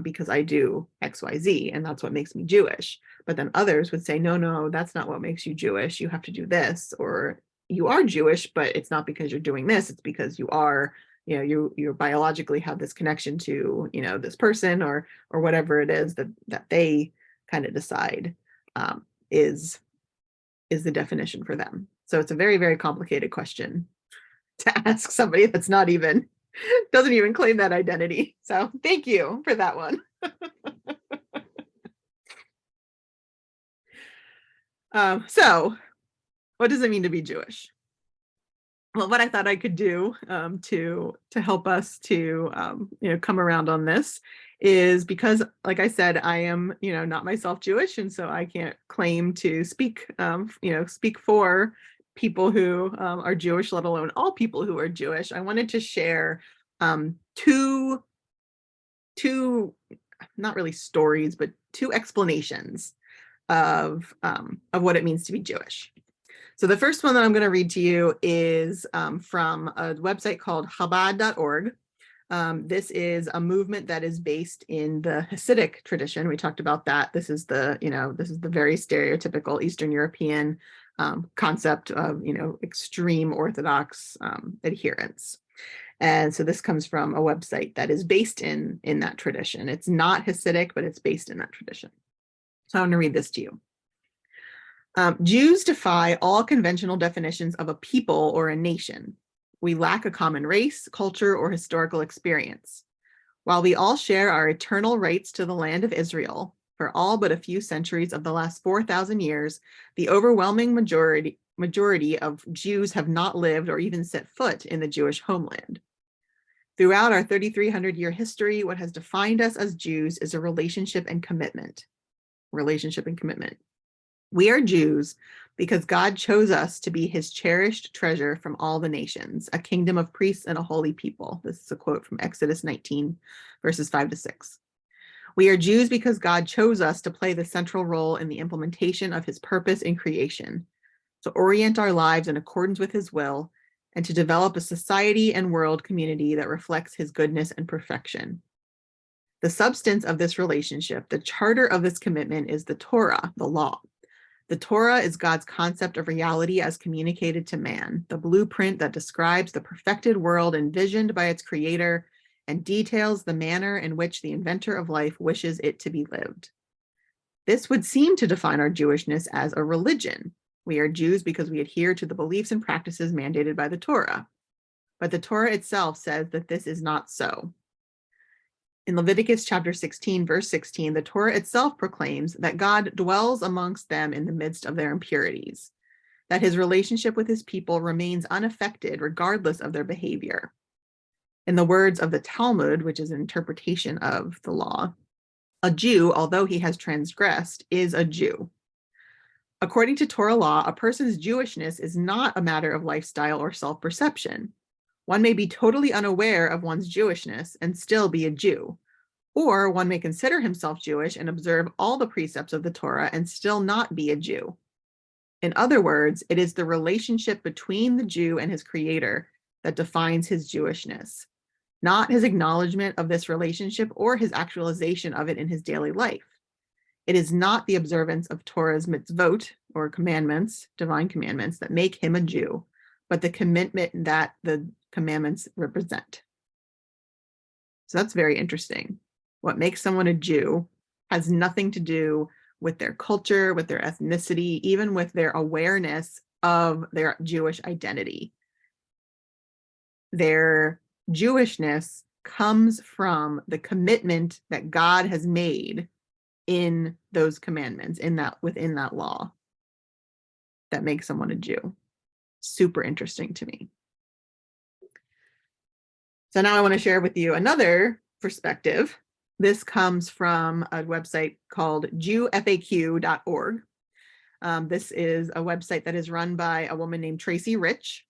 because I do XYZ, and that's what makes me Jewish. But then others would say, no, that's not what makes you Jewish. You have to do this, or you are Jewish, but it's not because you're doing this. It's because you are, you biologically have this connection to, this person or whatever it is that they kind of decide is the definition for them. So it's a very, very complicated question to ask somebody that's not even, doesn't even claim that identity. So thank you for that one. So what does it mean to be Jewish? Well, what I thought I could do to help us to come around on this is, because, like I said, I am not myself Jewish, and so I can't claim to speak speak for people who are Jewish, let alone all people who are Jewish. I wanted to share two not really stories, but two explanations of what it means to be Jewish. So the first one that I'm going to read to you is from a website called Chabad.org. This is a movement that is based in the Hasidic tradition. We talked about that. This is the very stereotypical Eastern European concept of, extreme Orthodox adherence. And so this comes from a website that is based in that tradition. It's not Hasidic, but it's based in that tradition. So I'm going to read this to you. Jews defy all conventional definitions of a people or a nation. We lack a common race, culture, or historical experience. While we all share our eternal rights to the land of Israel, for all but a few centuries of the last 4,000 years, the overwhelming majority of Jews have not lived or even set foot in the Jewish homeland. Throughout our 3,300-year history, what has defined us as Jews is a relationship and commitment. We are Jews because God chose us to be his cherished treasure from all the nations, a kingdom of priests and a holy people. This is a quote from Exodus 19, verses 5-6. We are Jews because God chose us to play the central role in the implementation of his purpose in creation, to orient our lives in accordance with his will, and to develop a society and world community that reflects his goodness and perfection. The substance of this relationship, the charter of this commitment, is the Torah, the law. The Torah is God's concept of reality as communicated to man, the blueprint that describes the perfected world envisioned by its creator and details the manner in which the inventor of life wishes it to be lived. This would seem to define our Jewishness as a religion. We are Jews because we adhere to the beliefs and practices mandated by the Torah. But the Torah itself says that this is not so. In Leviticus chapter 16, verse 16, the Torah itself proclaims that God dwells amongst them in the midst of their impurities, that his relationship with his people remains unaffected regardless of their behavior. In the words of the Talmud, which is an interpretation of the law, a Jew, although he has transgressed, is a Jew. According to Torah law, a person's Jewishness is not a matter of lifestyle or self-perception. One may be totally unaware of one's Jewishness and still be a Jew, or one may consider himself Jewish and observe all the precepts of the Torah and still not be a Jew. In other words, it is the relationship between the Jew and his creator that defines his Jewishness, not his acknowledgement of this relationship or his actualization of it in his daily life. It is not the observance of Torah's mitzvot, or commandments, divine commandments, that make him a Jew, but the commitment that the commandments represent. So that's very interesting. What makes someone a Jew has nothing to do with their culture, with their ethnicity, even with their awareness of their Jewish identity. Their Jewishness comes from the commitment that God has made in those commandments, within that law, that makes someone a Jew. Super interesting to me. So now I want to share with you another perspective. This comes from a website called JewFAQ.org. This is a website that is run by a woman named Tracy Rich.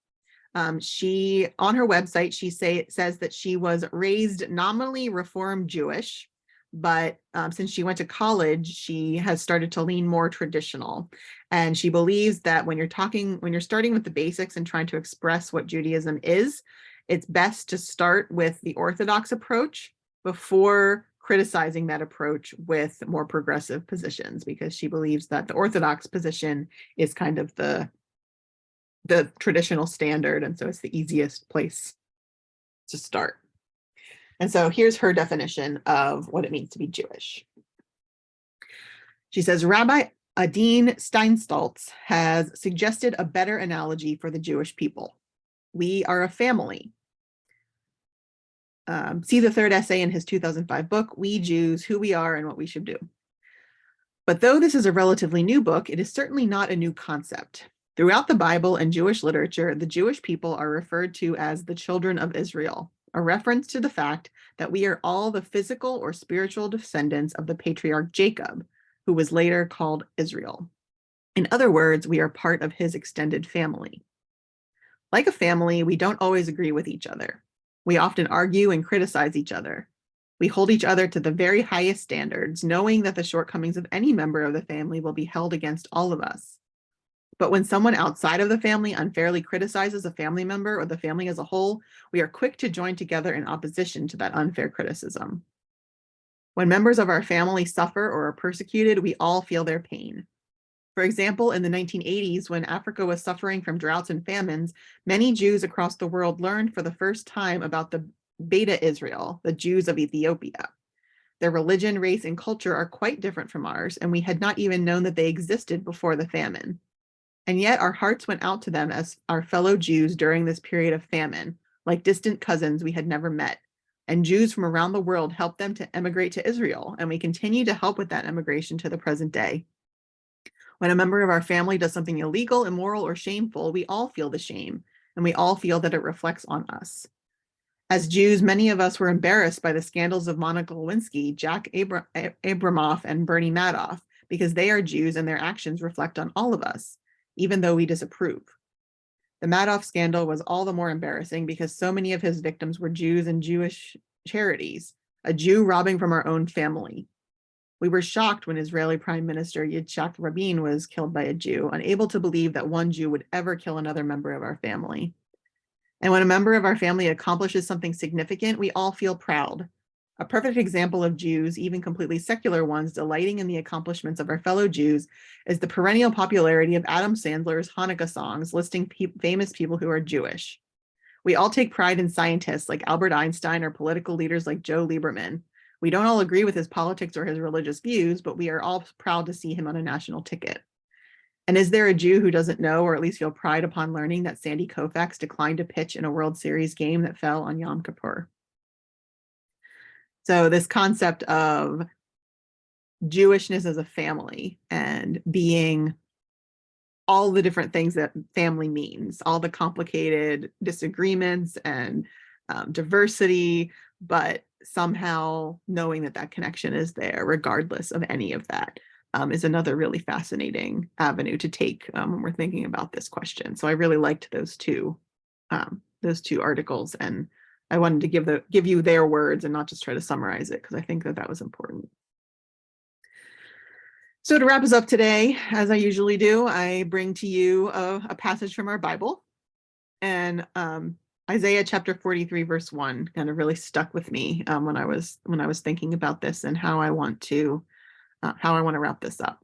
She, on her website, she says that she was raised nominally Reform Jewish, but since she went to college, she has started to lean more traditional. And she believes that when you're starting with the basics and trying to express what Judaism is, it's best to start with the Orthodox approach before criticizing that approach with more progressive positions, because she believes that the Orthodox position is kind of the traditional standard, and so it's the easiest place to start. And so here's her definition of what it means to be Jewish. She says, Rabbi Adin Steinsaltz has suggested a better analogy for the Jewish people. We are a family. See the third essay in his 2005 book, We Jews, Who We Are and What We Should Do. But though this is a relatively new book, it is certainly not a new concept. Throughout the Bible and Jewish literature, the Jewish people are referred to as the children of Israel, a reference to the fact that we are all the physical or spiritual descendants of the patriarch Jacob, who was later called Israel. In other words, we are part of his extended family. Like a family, we don't always agree with each other. We often argue and criticize each other. We hold each other to the very highest standards, knowing that the shortcomings of any member of the family will be held against all of us. But when someone outside of the family unfairly criticizes a family member or the family as a whole, we are quick to join together in opposition to that unfair criticism. When members of our family suffer or are persecuted, we all feel their pain. For example, in the 1980s, when Africa was suffering from droughts and famines, many Jews across the world learned for the first time about the Beta Israel, the Jews of Ethiopia. Their religion, race, and culture are quite different from ours, and we had not even known that they existed before the famine. And yet our hearts went out to them as our fellow Jews during this period of famine, like distant cousins we had never met. And Jews from around the world helped them to emigrate to Israel, and we continue to help with that emigration to the present day. When a member of our family does something illegal, immoral, or shameful, we all feel the shame, and we all feel that it reflects on us. As Jews, many of us were embarrassed by the scandals of Monica Lewinsky, Jack Abramoff, and Bernie Madoff, because they are Jews and their actions reflect on all of us, even though we disapprove. The Madoff scandal was all the more embarrassing because so many of his victims were Jews and Jewish charities, a Jew robbing from our own family. We were shocked when Israeli Prime Minister Yitzhak Rabin was killed by a Jew, unable to believe that one Jew would ever kill another member of our family. And when a member of our family accomplishes something significant, we all feel proud. A perfect example of Jews, even completely secular ones, delighting in the accomplishments of our fellow Jews is the perennial popularity of Adam Sandler's Hanukkah songs listing famous people who are Jewish. We all take pride in scientists like Albert Einstein or political leaders like Joe Lieberman. We don't all agree with his politics or his religious views, but we are all proud to see him on a national ticket. And is there a Jew who doesn't know or at least feel pride upon learning that Sandy Koufax declined to pitch in a World Series game that fell on Yom Kippur? So this concept of Jewishness as a family and being all the different things that family means, all the complicated disagreements and diversity, but somehow knowing that that connection is there regardless of any of that is another really fascinating avenue to take when we're thinking about this question. So I really liked those two articles, and I wanted to give you their words and not just try to summarize it, because I think that was important. So to wrap us up today, as I usually do, I bring to you a passage from our Bible, and Isaiah chapter 43 verse 1 kind of really stuck with me when I was thinking about this and how I want to wrap this up.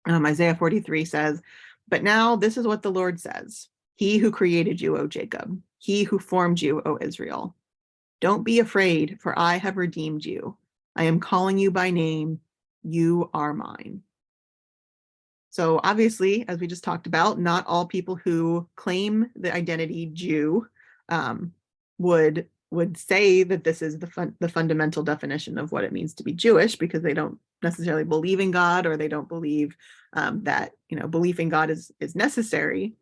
Isaiah 43 says, "But now this is what the Lord says, He who created you, O Jacob, He who formed you, O Israel. Don't be afraid, for I have redeemed you. I am calling you by name. You are mine." So obviously, as we just talked about, not all people who claim the identity Jew would say that this is the fundamental definition of what it means to be Jewish, because they don't necessarily believe in God, or they don't believe that belief in God is necessary.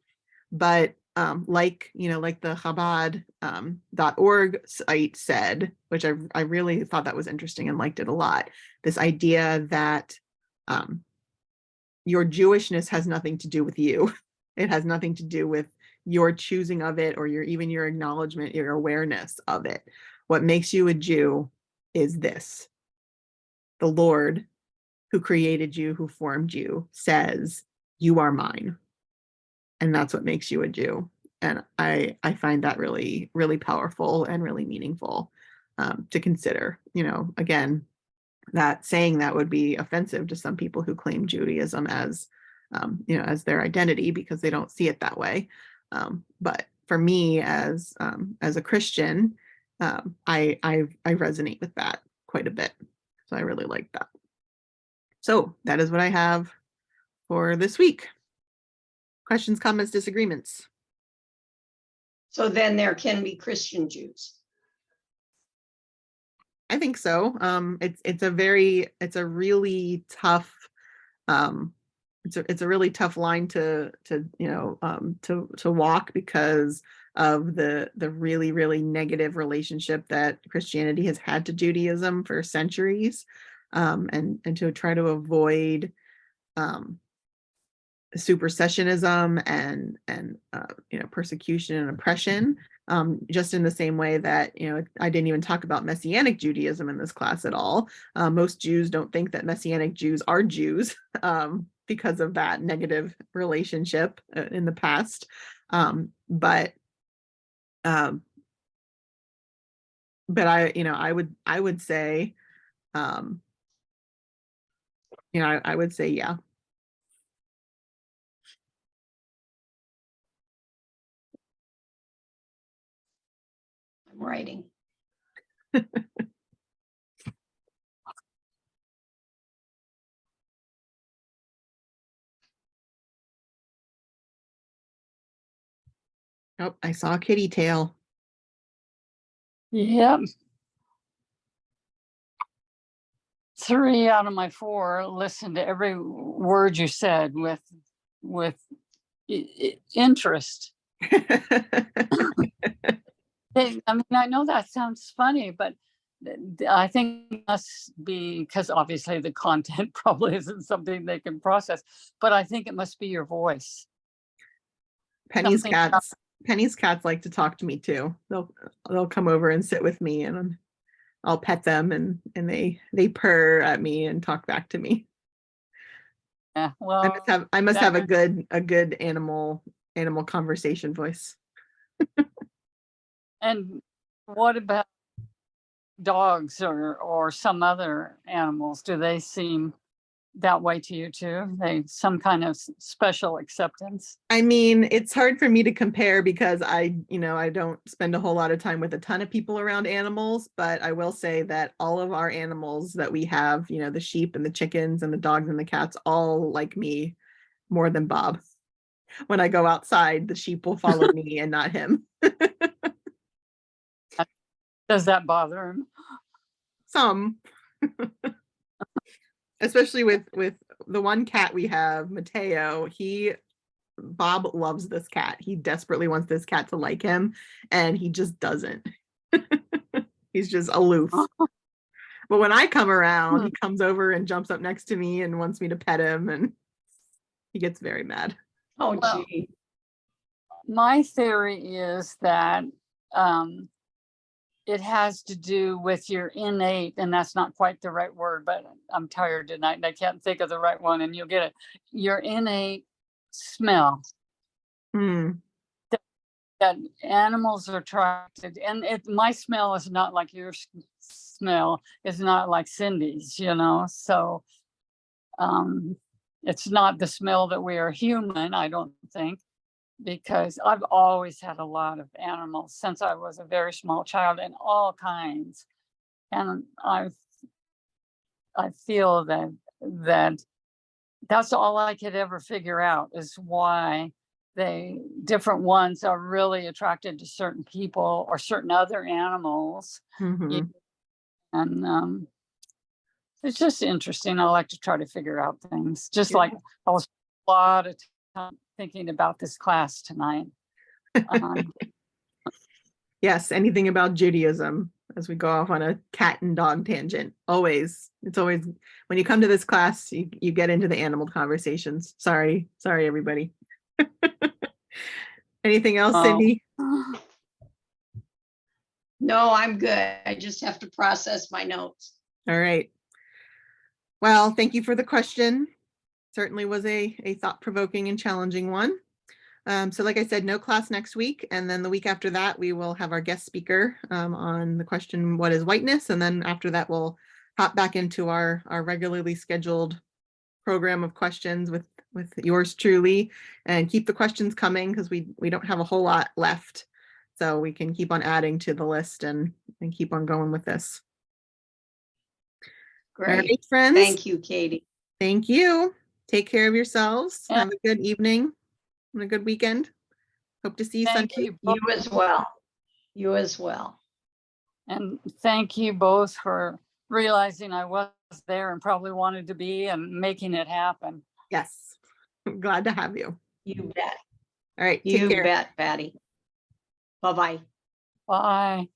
But like the Chabad.org site said, which I really thought that was interesting and liked it a lot, this idea that your Jewishness has nothing to do with you. It has nothing to do with your choosing of it, or even your acknowledgement, your awareness of it. What makes you a Jew is this: the Lord who created you, who formed you, says, "You are mine." And that's what makes you a Jew. And I find that really, really powerful and really meaningful to consider. Again, that saying that would be offensive to some people who claim Judaism as their identity, because they don't see it that way. But for me, as a Christian, I resonate with that quite a bit. So I really like that. So that is what I have for this week. Questions, comments, disagreements? So then there can be Christian Jews. I think so. It's a really tough it's a really tough line to walk, because of the really, really negative relationship that Christianity has had to Judaism for centuries, and to try to avoid supersessionism and persecution and oppression, just in the same way that I didn't even talk about Messianic Judaism in this class at all. Most Jews don't think that Messianic Jews are Jews because of that negative relationship in the past. But I would say I would say yeah. I'm writing. Oh, I saw a kitty tail. Yep. 3 out of my 4 listened to every word you said with interest. I know that sounds funny, but I think it must be because obviously the content probably isn't something they can process, but I think it must be your voice. Penny's cats like to talk to me too. They'll come over and sit with me, and I'll pet them, and they purr at me and talk back to me. Yeah, well, I must have a good animal conversation voice. and what about dogs or some other animals? Do they seem that way to you too? They some kind of special acceptance? I mean, it's hard for me to compare because I don't spend a whole lot of time with a ton of people around animals, but I will say that all of our animals that we have, the sheep and the chickens and the dogs and the cats all like me more than Bob. When I go outside, the sheep will follow me and not him. Does that bother him? Some. Especially with the one cat we have, Mateo. Bob loves this cat. He desperately wants this cat to like him, and he just doesn't. He's just aloof. But when I come around, he comes over and jumps up next to me and wants me to pet him, and he gets very mad. Oh, Well, gee. my theory is that it has to do with your innate, and that's not quite the right word, but I'm tired tonight and I can't think of the right one, and you'll get it. Your innate smell Hmm. that animals are attracted, and my smell is not like your smell. It's not like Cindy's, so it's not the smell that we are human, I don't think, because I've always had a lot of animals since I was a very small child, and all kinds. And I feel that that's all I could ever figure out is why different ones are really attracted to certain people or certain other animals. Mhm. And it's just interesting. I like to try to figure out things, just like I was a lot of time thinking about this class tonight. Yes, anything about Judaism as we go off on a cat and dog tangent. It's always when you come to this class, you get into the animal conversations. Sorry, everybody. Anything else, Cindy? No, I'm good. I just have to process my notes. All right. Well, thank you for the question. Certainly was a thought-provoking and challenging one. So like I said, no class next week. And then the week after that, we will have our guest speaker on the question, what is whiteness? And then after that, we'll hop back into our regularly scheduled program of questions with yours truly, and keep the questions coming because we don't have a whole lot left. So we can keep on adding to the list and keep on going with this. Great. All right, friends. Thank you, Katie. Thank you. Take care of yourselves. Have a good evening and a good weekend. Hope to see you Thank Sunday. You as well. You as well. And thank you both for realizing I was there and probably wanted to be and making it happen. Yes. I'm glad to have you. You bet. All right. Take You care. bet, Patty. Bye-bye. Bye.